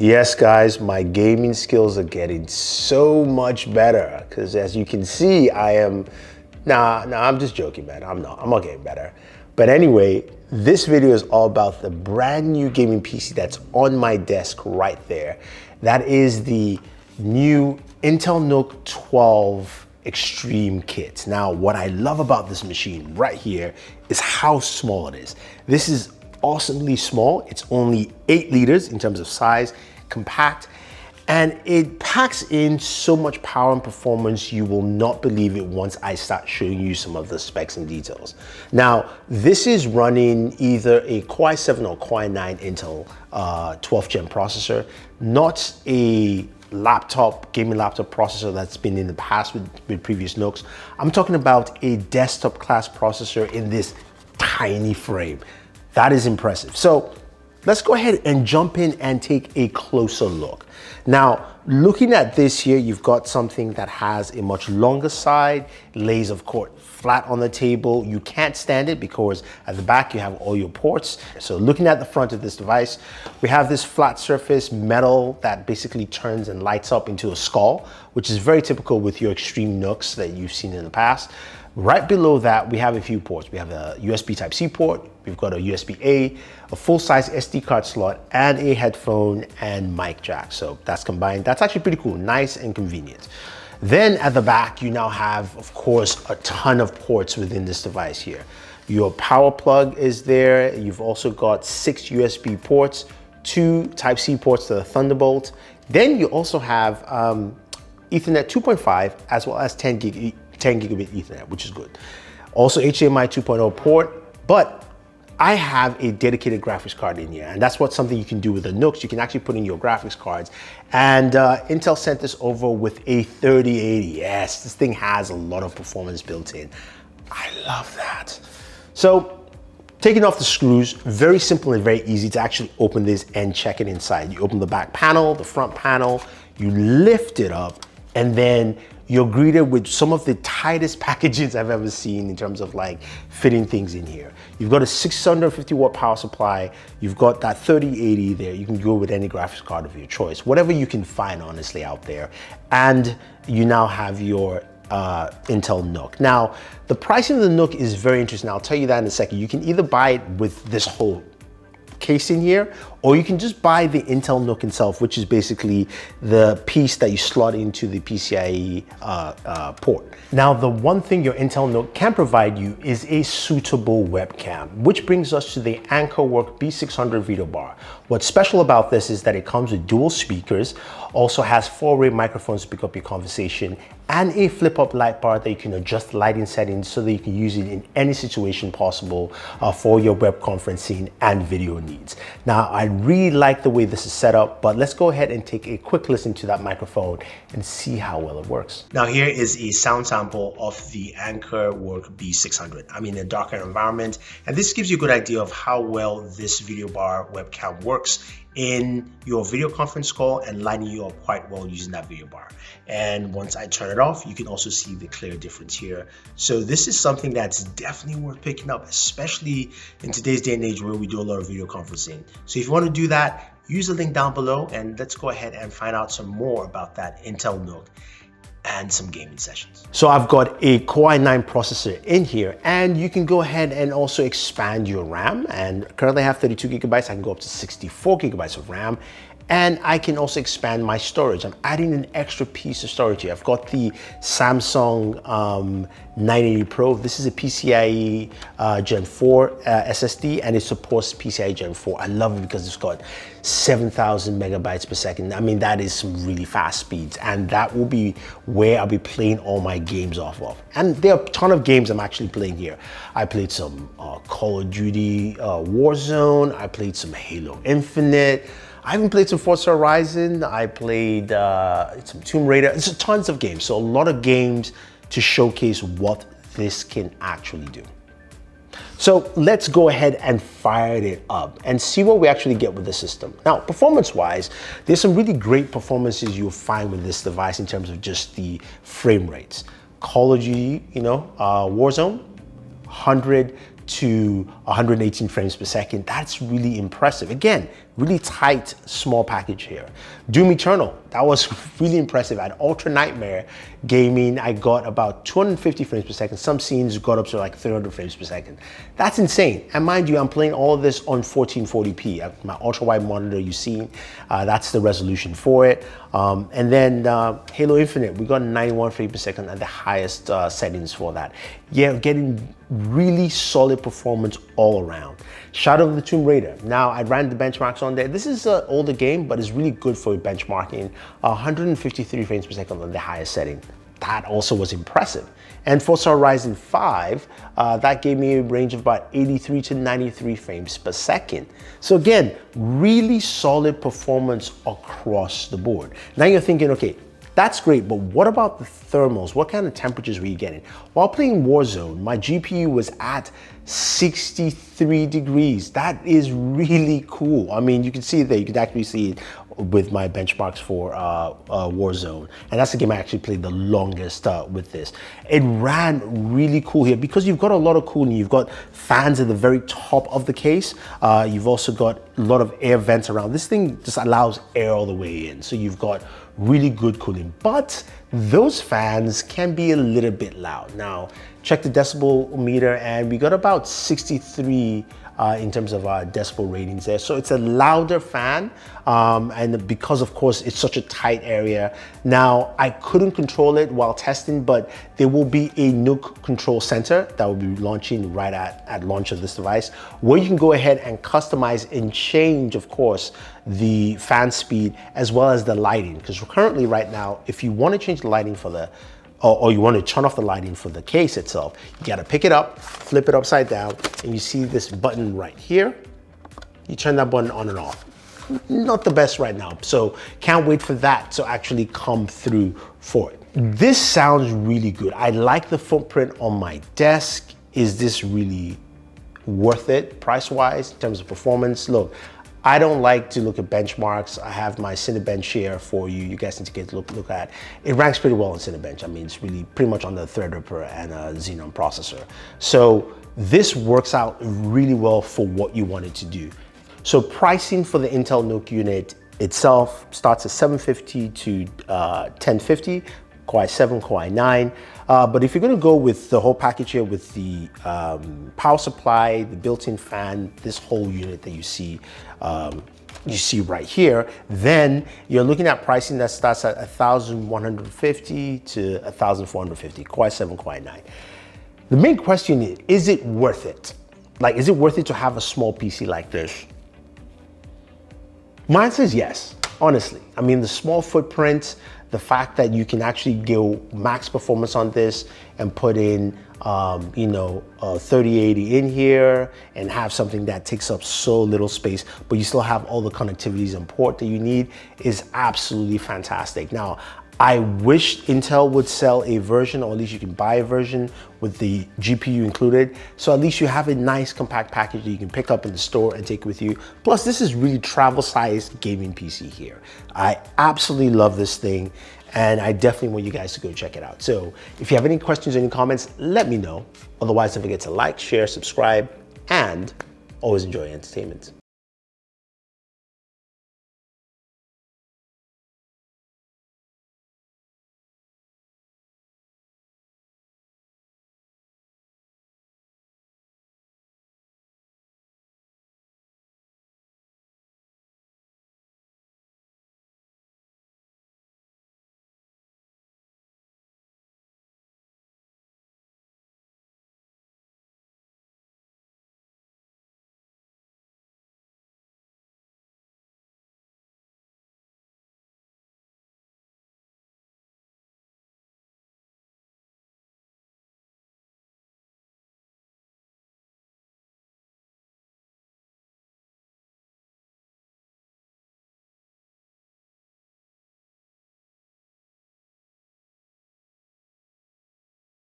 Yes, guys, my gaming skills are getting so much better because as you can see, I'm just joking, man. I'm not getting better. But anyway, this video is all about the brand new gaming PC that's on my desk right there. That is the new Intel NUC 12 Extreme kit. Now, what I love about this machine right here is how small it is. This is awesomely small. It's only 8 liters in terms of size, compact, and it packs in so much power and performance you will not believe it once I start showing you some of the specs and details. Now, this is running either a Core i7 or Core i9 Intel 12th gen processor, not a gaming laptop processor that's been in the past with previous NUCs. I'm talking about a desktop class processor in this tiny frame. That is impressive. So let's go ahead and jump in and take a closer look. Now, looking at this here, you've got something that has a much longer side, lays of course flat on the table. You can't stand it because at the back you have all your ports. So looking at the front of this device, we have this flat surface metal that basically turns and lights up into a skull, which is very typical with your extreme NUCs that you've seen in the past. Right below that, we have a few ports. We have a USB Type-C port, we've got a USB-A, a full-size SD card slot, and a headphone and mic jack. So that's combined. That's actually pretty cool, nice and convenient. Then at the back, you now have, of course, a ton of ports within this device here. Your power plug is there. You've also got 6 USB ports, 2 Type-C ports to the Thunderbolt. Then you also have Ethernet 2.5 as well as 10 gigabit Ethernet, which is good. Also HDMI 2.0 port, but I have a dedicated graphics card in here, and that's something you can do with the NUCs. You can actually put in your graphics cards, and Intel sent this over with a 3080. Yes, this thing has a lot of performance built in. I love that. So taking off the screws, very simple and very easy to actually open this and check it inside. You open the back panel, the front panel, you lift it up, and then you're greeted with some of the tightest packages I've ever seen in terms of like fitting things in here. You've got a 650 watt power supply. You've got that 3080 there. You can go with any graphics card of your choice, whatever you can find honestly out there. And you now have your Intel NUC. Now, the pricing of the NUC is very interesting. I'll tell you that in a second. You can either buy it with this whole case in here, or you can just buy the Intel NUC itself, which is basically the piece that you slot into the PCIe port. Now, the one thing your Intel NUC can provide you is a suitable webcam, which brings us to the AnkerWork B600 Video Bar. What's special about this is that it comes with dual speakers, also has 4-way microphones to pick up your conversation, and a flip-up light bar that you can adjust lighting settings so that you can use it in any situation possible for your web conferencing and video needs. Now, I really like the way this is set up, but let's go ahead and take a quick listen to that microphone and see how well it works. Now, here is a sound sample of the AnkerWork B600. I'm in a darker environment, and this gives you a good idea of how well this video bar webcam works in your video conference call and lighting you up quite well using that video bar. And once I turn it off, you can also see the clear difference here. So this is something that's definitely worth picking up, especially in today's day and age where we do a lot of video conferencing. So if you want to do that, use the link down below and let's go ahead and find out some more about that Intel NUC and some gaming sessions. So I've got a Core i9 processor in here, and you can go ahead and also expand your RAM. And currently I have 32 gigabytes. I can go up to 64 gigabytes of RAM. And I can also expand my storage. I'm adding an extra piece of storage here. I've got the Samsung 980 Pro. This is a PCIe Gen 4 SSD, and it supports PCIe Gen 4. I love it because it's got 7,000 megabytes per second. I mean, that is some really fast speeds, and that will be where I'll be playing all my games off of. And there are a ton of games I'm actually playing here. I played some Call of Duty Warzone. I played some Halo Infinite. I even played some Forza Horizon. I played some Tomb Raider. It's tons of games. So a lot of games to showcase what this can actually do. So let's go ahead and fire it up and see what we actually get with the system. Now, performance-wise, there's some really great performances you'll find with this device in terms of just the frame rates. Call of Duty, Warzone, 100 to 118 frames per second. That's really impressive. Again, really tight, small package here. Doom Eternal, that was really impressive. At Ultra Nightmare Gaming, I got about 250 frames per second. Some scenes got up to like 300 frames per second. That's insane. And mind you, I'm playing all of this on 1440p. My ultra wide monitor you've seen, that's the resolution for it. And then Halo Infinite, we got 91 frames per second at the highest settings for that. Yeah, getting really solid performance all around. Shadow of the Tomb Raider. Now, I ran the benchmarks on there. This is an older game, but it's really good for benchmarking. 153 frames per second on the highest setting. That also was impressive. And Forza Horizon 5, that gave me a range of about 83 to 93 frames per second. So again, really solid performance across the board. Now you're thinking, okay, that's great, but what about the thermals? What kind of temperatures were you getting? While playing Warzone, my GPU was at 63 degrees. That is really cool. I mean, you can see it there. You can actually see it with my benchmarks for Warzone. And that's the game I actually played the longest with this. It ran really cool here because you've got a lot of cooling. You've got fans at the very top of the case. You've also got a lot of air vents around. This thing just allows air all the way in. So you've got really good cooling, but those fans can be a little bit loud. Now, check the decibel meter and we got about 63 in terms of decibel ratings there. So it's a louder fan, and because of course it's such a tight area. Now, I couldn't control it while testing, but there will be a NUC control center that will be launching right at launch of this device, where you can go ahead and customize and change, of course, the fan speed as well as the lighting. Because currently right now, if you want to change the lighting for the or you want to turn off the lighting for the case itself, you got to pick it up, flip it upside down, and you see this button right here. You turn that button on and off. Not the best right now, so can't wait for that to actually come through for it. This sounds really good. I like the footprint on my desk. Is this really worth it price-wise in terms of performance? Look, I don't like to look at benchmarks. I have my Cinebench here for you. You guys need to get a look at. It ranks pretty well on Cinebench. I mean, it's really pretty much on the Threadripper and a Xenon processor. So this works out really well for what you wanted to do. So pricing for the Intel NUC unit itself starts at $750 to $1050. Core i7, Core i9. But if you're gonna go with the whole package here with the power supply, the built-in fan, this whole unit that you see right here, then you're looking at pricing that starts at $1,150 to $1,450, Core i7, Core i9. The main question is it worth it? Like, is it worth it to have a small PC like this? My answer is yes, honestly. I mean, the small footprint, the fact that you can actually go max performance on this and put in, 3080 in here and have something that takes up so little space, but you still have all the connectivities and port that you need is absolutely fantastic. Now, I wish Intel would sell a version, or at least you can buy a version with the GPU included. So at least you have a nice compact package that you can pick up in the store and take with you. Plus, this is really travel-sized gaming PC here. I absolutely love this thing, and I definitely want you guys to go check it out. So if you have any questions or any comments, let me know. Otherwise, don't forget to like, share, subscribe, and always enjoy entertainment.